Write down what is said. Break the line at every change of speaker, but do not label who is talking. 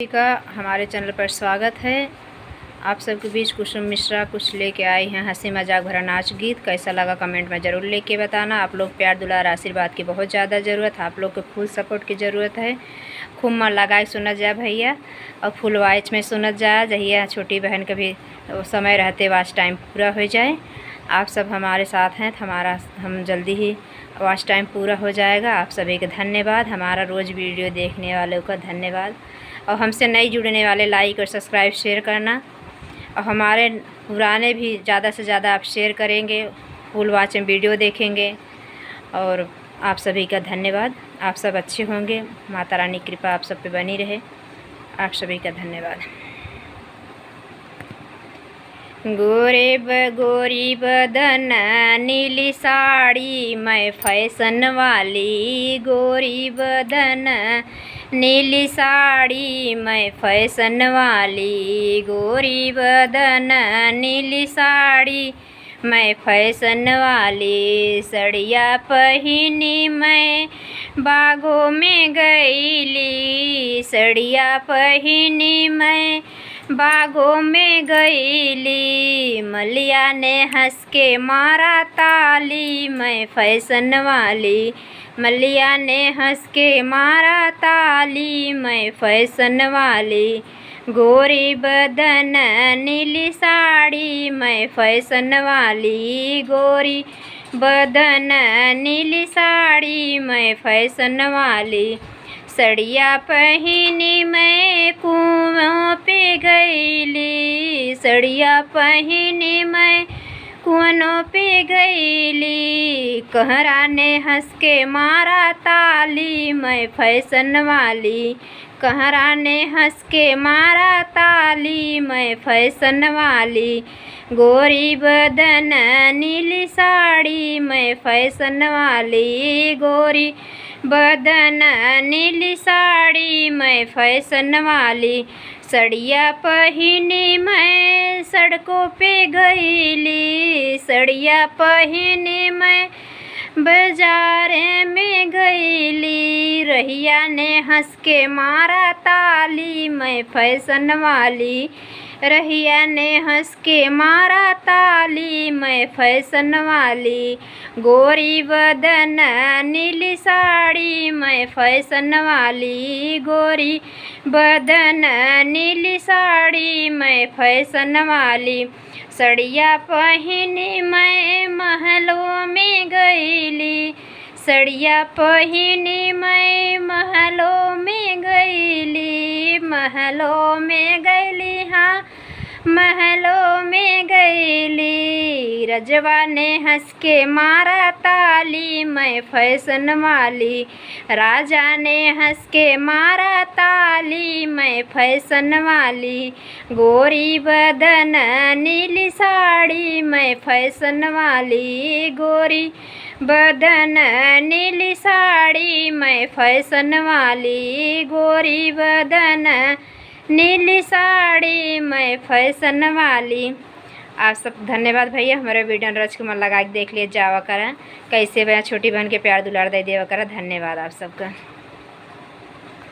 का हमारे चैनल पर स्वागत है। आप सबके बीच कुसुम मिश्रा कुछ लेके आई हैं हंसी मजाक भरा नाच गीत। कैसा लगा कमेंट में ज़रूर लेके बताना। आप लोग प्यार दुलार आशीर्वाद की बहुत ज़्यादा ज़रूरत है। आप लोग को फुल सपोर्ट की ज़रूरत है। खूब मन लगा के सुनत जा भैया और फुल वाइच में सुनत जा जहिया छोटी बहन का भी समय रहते वाच टाइम पूरा हो जाए। आप सब हमारे साथ हैं, हम जल्दी ही वाच टाइम पूरा हो जाएगा। आप सभी का धन्यवाद। हमारा रोज़ वीडियो देखने वालों का धन्यवाद और हमसे नई जुड़ने वाले लाइक और सब्सक्राइब शेयर करना और हमारे पुराने भी ज़्यादा से ज़्यादा आप शेयर करेंगे, फुल वॉच में वीडियो देखेंगे। और आप सभी का धन्यवाद। आप सब अच्छे होंगे, माता रानी की कृपा आप सब पे बनी रहे। आप सभी का धन्यवाद। गोरी बदन नीली साड़ी मैं फैशन वाली, गोरी बदन नीली साड़ी मैं फैशन वाली, गोरी बदन नीली साड़ी मैं फैशन वाली। सड़िया पहनी मैं बागों में गईली, सड़िया पहनी मैं बागों में गईली। मलिया ने हंस के मारा ताली मैं फैशन वाली, मलिया ने हंस के मारा ताली मैं फैशन वाली। गोरी बदन नीली साड़ी मैं फैशन वाली, गोरी बदन नीली साड़ी मैं फैशन वाली। सड़िया पहनी मैं कुआं पे गईली, सड़िया पहनी मैं कुआं पे गईली। कहरा ने हंस के मारा ताली मैं फैशन वाली, कहरा ने हंस के मारा ताली मैं फैशन वाली। गोरी बदन नीली साड़ी मैं फैशन वाली, गोरी बदन नीली साड़ी मैं फैशन वाली। सड़िया पहनी मैं सड़कों पे गईली, सड़िया पहनी मैं बाजार में गईली। रहिया ने हंस के मारा ताली मैं फैशन वाली, रहिया ने हंस के मारा ताली मैं फैशन वाली। गोरी बदन नीली साड़ी मैं फैशन वाली, गोरी बदन नीली साड़ी मैं फैशन वाली। सड़िया पहनी मैं महलों में गईली, सड़िया पहनी मैं महलों में गईली, महलों में गईली, हाँ महलों में गईली। रजवा ने हंस के मारा ताली मैं फैशन वाली, राजा ने हंस के मारा ताली मैं फैशन वाली। गोरी बदन नीली साड़ी मैं फैशन वाली, गोरी बदन नीली साड़ी मैं फैशन वाली, गोरी बदन नीली साड़ी मैं फैशन वाली। आप सब धन्यवाद भैया। हमारे वीडियो रच के मन लगा के देख लिए जावा करा कैसे भैया छोटी बहन के प्यार दुलार दे देवा करा। धन्यवाद आप सबका।